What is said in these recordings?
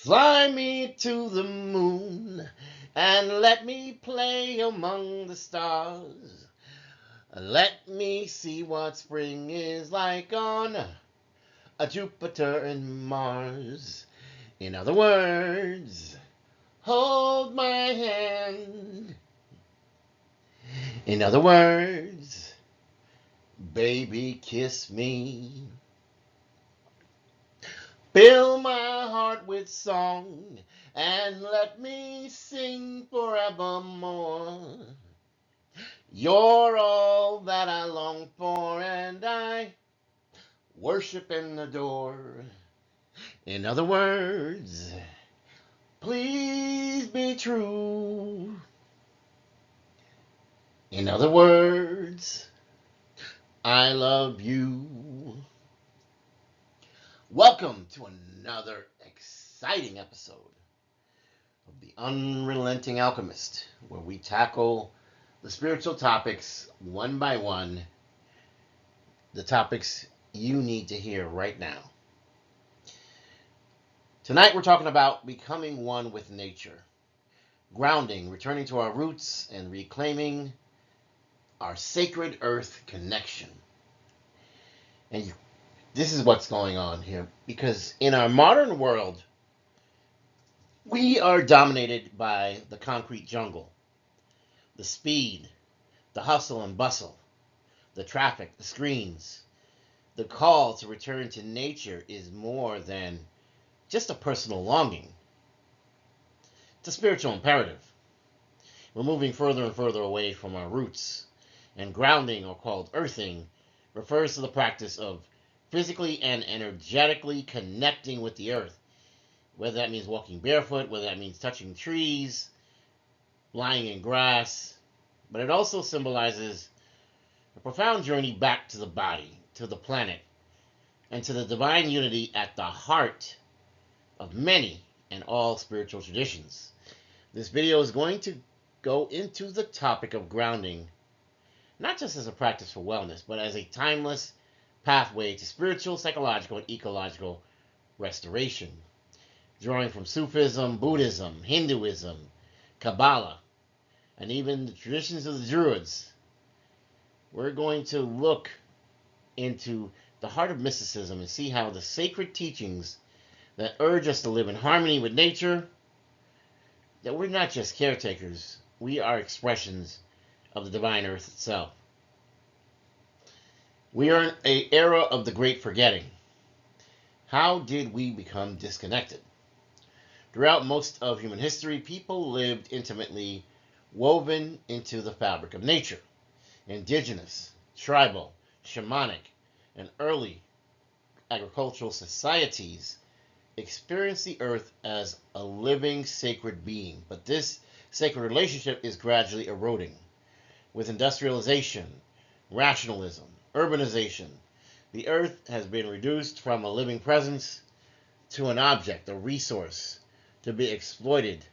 Fly me to the moon and let me play among the stars. Let me see what spring is like on a Jupiter and Mars. In other words, hold my hand. In other words, baby, kiss me. Fill my heart with song and let me sing forevermore. You're all that I long for and I worship and adore. In other words, please be true. In other words, I love you. Welcome to another exciting episode of the Unrelenting Alchemist, where we tackle the spiritual topics one by one, the topics you need to hear right now. Tonight we're talking about becoming one with nature, grounding, returning to our roots, and reclaiming our sacred earth connection. And this is what's going on here, because in our modern world, we are dominated by the concrete jungle, the speed, the hustle and bustle, the traffic, the screens. The call to return to nature is more than just a personal longing. It's a spiritual imperative. We're moving further and further away from our roots, and grounding, or called earthing, refers to the practice of physically and energetically connecting with the earth, whether that means walking barefoot, whether that means touching trees, lying in grass, but it also symbolizes a profound journey back to the body, to the planet, and to the divine unity at the heart of many and all spiritual traditions. This video is going to go into the topic of grounding, not just as a practice for wellness, but as a timeless pathway to spiritual, psychological, and ecological restoration. Drawing from Sufism, Buddhism, Hinduism, Kabbalah, and even the traditions of the Druids, we're going to look into the heart of mysticism and see how the sacred teachings that urge us to live in harmony with nature, that we're not just caretakers, we are expressions of the divine earth itself. We are in an era of the great forgetting. How did we become disconnected? Throughout most of human history, people lived intimately woven into the fabric of nature. Indigenous, tribal, shamanic, and early agricultural societies experienced the earth as a living sacred being, but this sacred relationship is gradually eroding. With industrialization, rationalism, urbanization, the earth has been reduced from a living presence to an object, a resource, to be exploited,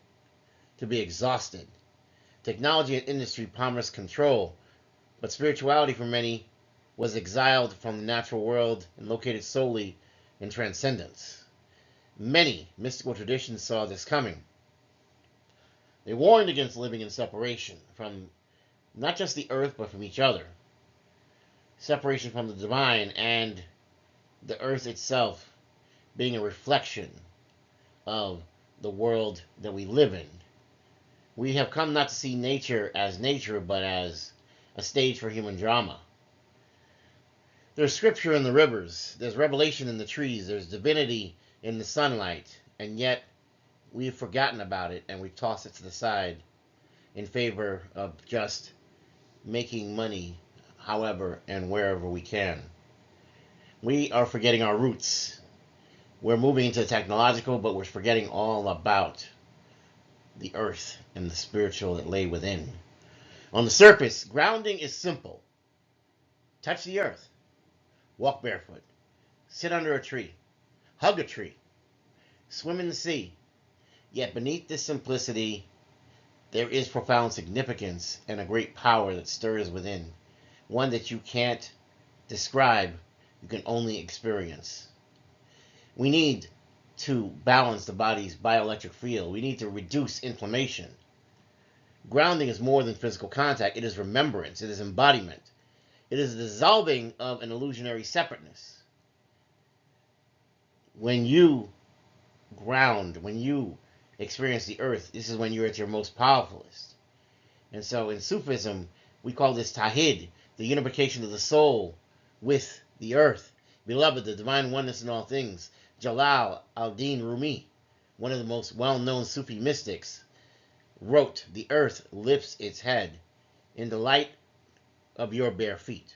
to be exhausted. Technology and industry promised control, but spirituality for many was exiled from the natural world and located solely in transcendence. Many mystical traditions saw this coming. They warned against living in separation from not just the earth, but from each other. Separation from the divine and the earth itself being a reflection of the world that we live in. We have come not to see nature as nature, but as a stage for human drama. There's scripture in the rivers, there's revelation in the trees, there's divinity in the sunlight, and yet we've forgotten about it and we've tossed it to the side in favor of just making money however and wherever we can. We are forgetting our roots. We're moving into technological, but we're forgetting all about the earth and the spiritual that lay within. On the surface, grounding is simple. Touch the earth, walk barefoot, sit under a tree, hug a tree, swim in the sea. Yet beneath this simplicity, there is profound significance and a great power that stirs within, one that you can't describe, you can only experience. We need to balance the body's bioelectric field. We need to reduce inflammation. Grounding is more than physical contact. It is remembrance. It is embodiment. It is the dissolving of an illusionary separateness. When you ground, when you experience the earth, this is when you're at your most powerfulest. And so in Sufism, we call this Tawhid, the unification of the soul with the earth. Beloved, the divine oneness in all things. Jalal al-Din Rumi, one of the most well-known Sufi mystics, wrote, "The earth lifts its head in the light of your bare feet."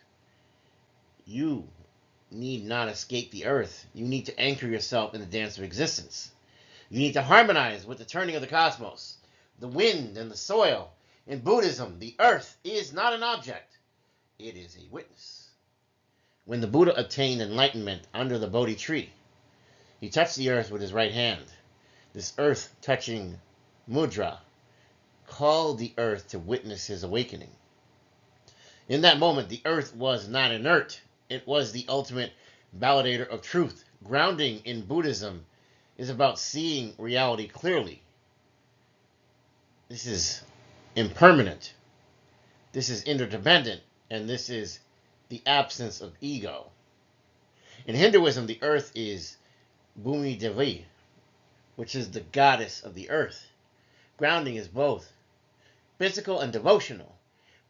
You need not escape the earth. You need to anchor yourself in the dance of existence. You need to harmonize with the turning of the cosmos, the wind and the soil. In Buddhism, the earth is not an object. It is a witness. When the Buddha attained enlightenment under the Bodhi tree, he touched the earth with his right hand. This earth-touching mudra called the earth to witness his awakening. In that moment, the earth was not inert. It was the ultimate validator of truth. Grounding in Buddhism is about seeing reality clearly. This is impermanent. This is interdependent. And this is the absence of ego. In Hinduism, the earth is Bhumi Devi, which is the goddess of the earth. Grounding is both physical and devotional.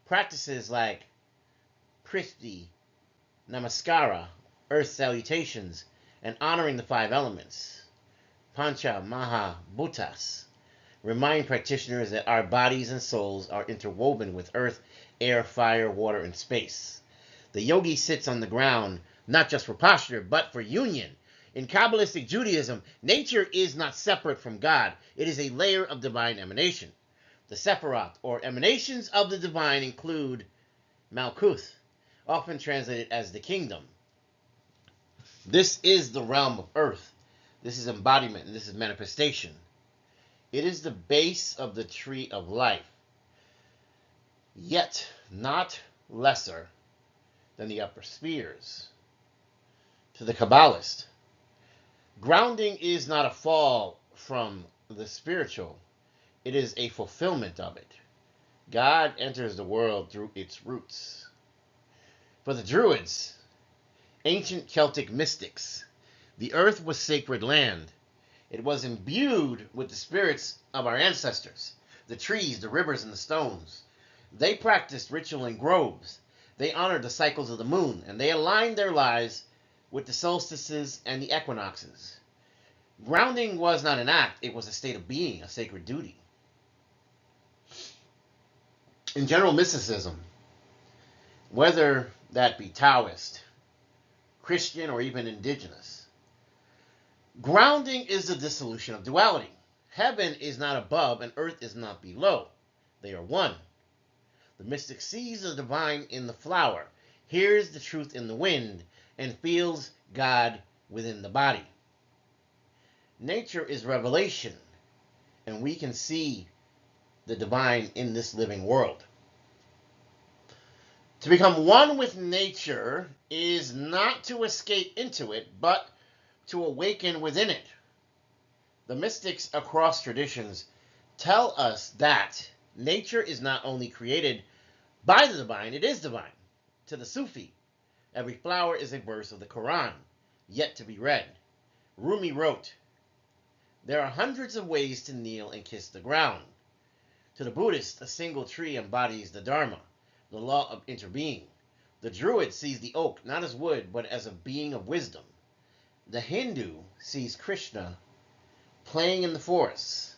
Practices like Prithvi, Namaskara, earth salutations, and honoring the five elements, Pancha Maha Bhutas, remind practitioners that our bodies and souls are interwoven with earth, air, fire, water, and space. The yogi sits on the ground not just for posture, but for union. In Kabbalistic Judaism, nature is not separate from God. It is a layer of divine emanation. The Sephiroth, or emanations of the divine, include Malkuth, often translated as the kingdom. This is the realm of earth. This is embodiment, and this is manifestation. It is the base of the tree of life, yet not lesser than the upper spheres. To the Kabbalist, grounding is not a fall from the spiritual. It is a fulfillment of it. God enters the world through its roots. For the Druids, ancient Celtic mystics, the earth was sacred land. It was imbued with the spirits of our ancestors, the trees, the rivers, and the stones. They practiced ritual in groves. They honored the cycles of the moon, and they aligned their lives with the solstices and the equinoxes. Grounding was not an act, it was a state of being, a sacred duty. In general mysticism, whether that be Taoist, Christian, or even indigenous, grounding is the dissolution of duality. Heaven is not above and earth is not below. They are one. The mystic sees the divine in the flower, hears the truth in the wind, and feels God within the body. Nature is revelation, and we can see the divine in this living world. To become one with nature is not to escape into it, but to awaken within it. The mystics across traditions tell us that nature is not only created by the divine, it is divine. To the Sufi, every flower is a verse of the Quran, yet to be read. Rumi wrote, "There are hundreds of ways to kneel and kiss the ground." To the Buddhist, a single tree embodies the Dharma, the law of interbeing. The Druid sees the oak not as wood, but as a being of wisdom. The Hindu sees Krishna playing in the forests,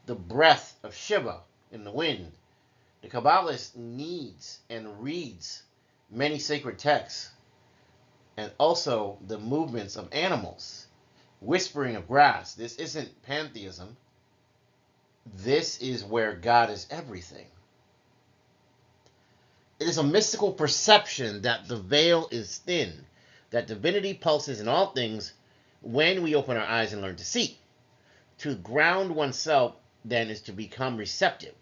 the breath of Shiva in the wind. The Kabbalist needs and reads many sacred texts, and also the movements of animals, whispering of grass. This isn't pantheism. This is where God is everything. It is a mystical perception that the veil is thin, that divinity pulses in all things when we open our eyes and learn to see. To ground oneself, then, is to become receptive.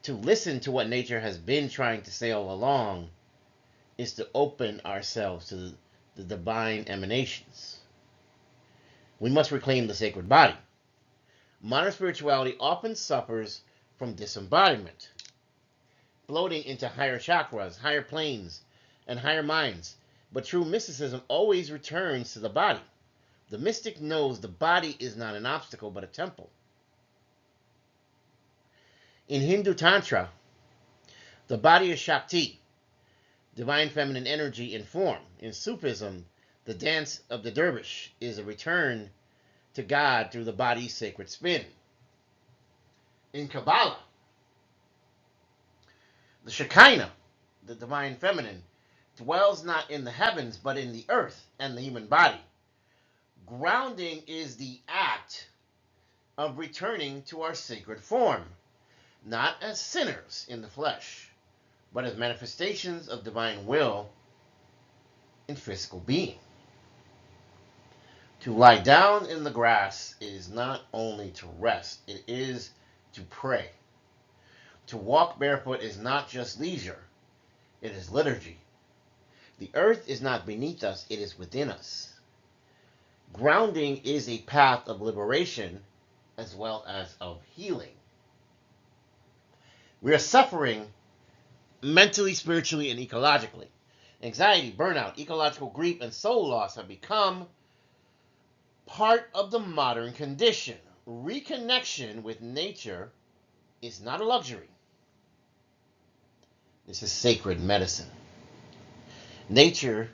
To listen to what nature has been trying to say all along is to open ourselves to the divine emanations. We must reclaim the sacred body. Modern spirituality often suffers from disembodiment, floating into higher chakras, higher planes, and higher minds. But true mysticism always returns to the body. The mystic knows the body is not an obstacle but a temple. In Hindu Tantra, the body is Shakti, divine feminine energy in form. In Sufism, the dance of the dervish is a return to God through the body's sacred spin. In Kabbalah, the Shekinah, the divine feminine, dwells not in the heavens but in the earth and the human body. Grounding is the act of returning to our sacred form, not as sinners in the flesh, but as manifestations of divine will in physical being. To lie down in the grass is not only to rest, it is to pray. To walk barefoot is not just leisure, it is liturgy. The earth is not beneath us, it is within us. Grounding is a path of liberation as well as of healing. We are suffering mentally, spiritually, and ecologically. Anxiety, burnout, ecological grief, and soul loss have become part of the modern condition. Reconnection with nature is not a luxury. This is sacred medicine. Nature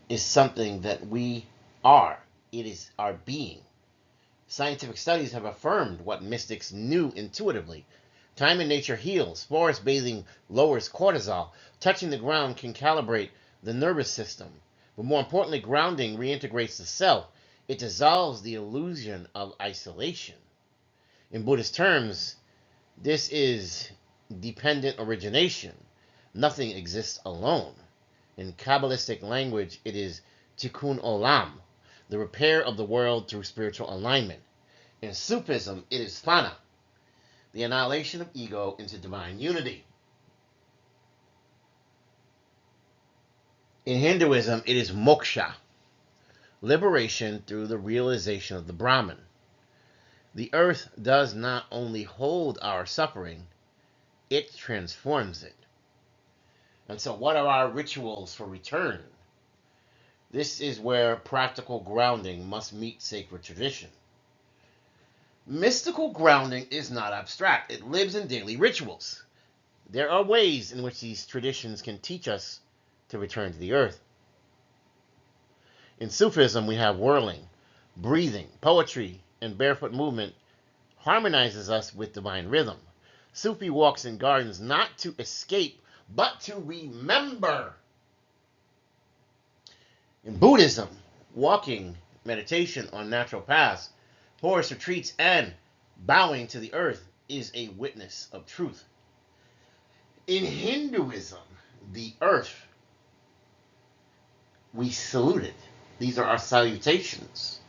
is something that we are. It is our being. Scientific studies have affirmed what mystics knew intuitively. Time in nature heals. Forest bathing lowers cortisol. Touching the ground can calibrate the nervous system. But more importantly, grounding reintegrates the self. It dissolves the illusion of isolation. In Buddhist terms, this is dependent origination. Nothing exists alone. In Kabbalistic language, it is tikkun olam, the repair of the world through spiritual alignment. In Sufism, it is fana, the annihilation of ego into divine unity. In Hinduism, it is moksha, liberation through the realization of the Brahman. The earth does not only hold our suffering, it transforms it. And so what are our rituals for return? This is where practical grounding must meet sacred tradition. Mystical grounding is not abstract. It lives in daily rituals. There are ways in which these traditions can teach us to return to the earth. In Sufism, we have whirling, breathing, poetry, and barefoot movement harmonizes us with divine rhythm. Sufi walks in gardens not to escape, but to remember. In Buddhism, walking, meditation on natural paths, forest retreats, and bowing to the earth is a witness of truth. In Hinduism, the earth, we salute it. These are our salutations.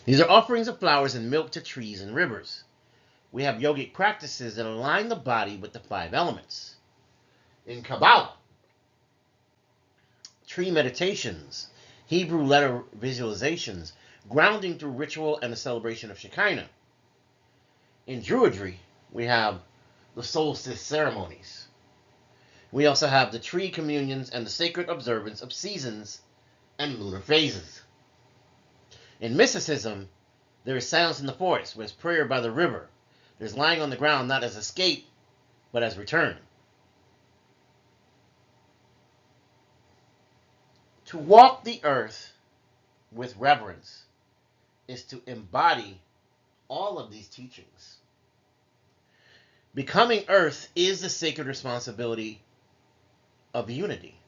These are offerings of flowers and milk to trees and rivers. We have yogic practices that align the body with the 5 elements. In Kabbalah, tree meditations, Hebrew letter visualizations, grounding through ritual and the celebration of Shekinah. In Druidry, we have the solstice ceremonies. We also have the tree communions and the sacred observance of seasons and lunar phases. In mysticism, there is silence in the forest, there's prayer by the river, there's lying on the ground not as escape, but as return. To walk the earth with reverence is to embody all of these teachings. Becoming earth is the sacred responsibility of unity.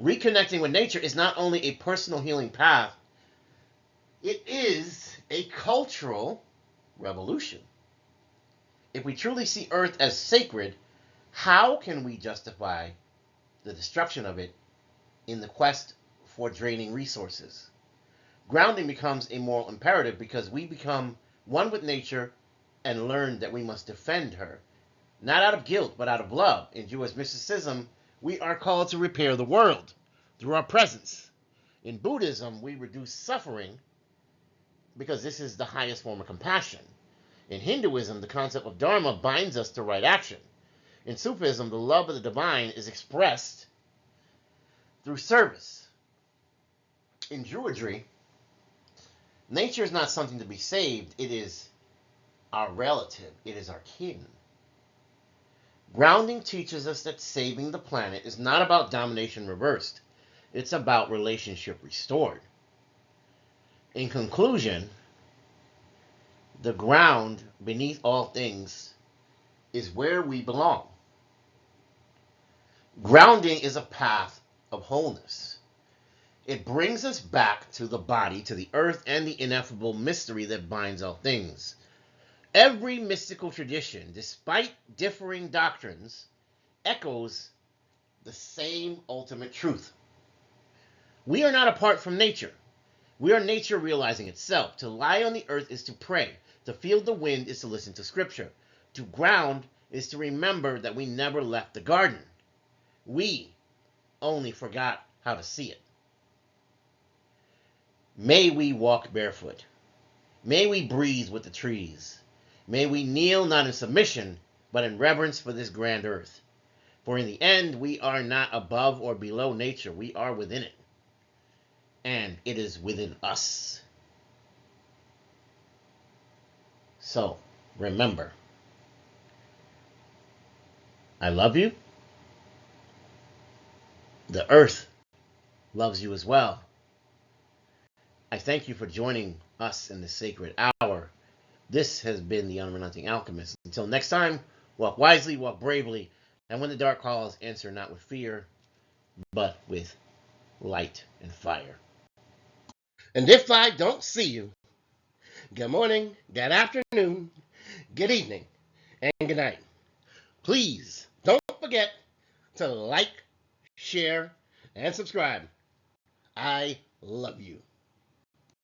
Reconnecting with nature is not only a personal healing path, it is a cultural revolution. If we truly see earth as sacred, how can we justify the destruction of it in the quest for draining resources? Grounding becomes a moral imperative because we become one with nature and learn that we must defend her, not out of guilt, but out of love. In Jewish mysticism, we are called to repair the world through our presence. In Buddhism, we reduce suffering because this is the highest form of compassion. In Hinduism, the concept of dharma binds us to right action. In Sufism, the love of the divine is expressed through service. In Druidry, nature is not something to be saved, it is our relative, it is our kin. Grounding teaches us that saving the planet is not about domination reversed, it's about relationship restored. In conclusion, the ground beneath all things is where we belong. Grounding is a path of wholeness. It brings us back to the body, to the earth, and the ineffable mystery that binds all things. Every mystical tradition, despite differing doctrines, echoes the same ultimate truth. We are not apart from nature. We are nature realizing itself. To lie on the earth is to pray. To feel the wind is to listen to scripture. To ground is to remember that we never left the garden. We only forgot how to see it. May we walk barefoot. May we breathe with the trees. May we kneel not in submission, but in reverence for this grand earth. For in the end, we are not above or below nature. We are within it. And it is within us. So, remember, I love you. The earth loves you as well. I thank you for joining us in this sacred hour. This has been the Unrelenting Alchemist. Until next time, walk wisely, walk bravely, and when the dark calls, answer not with fear, but with light and fire. And if I don't see you, good morning, good afternoon, good evening, and good night. Please don't forget to like, share, and subscribe. I love you.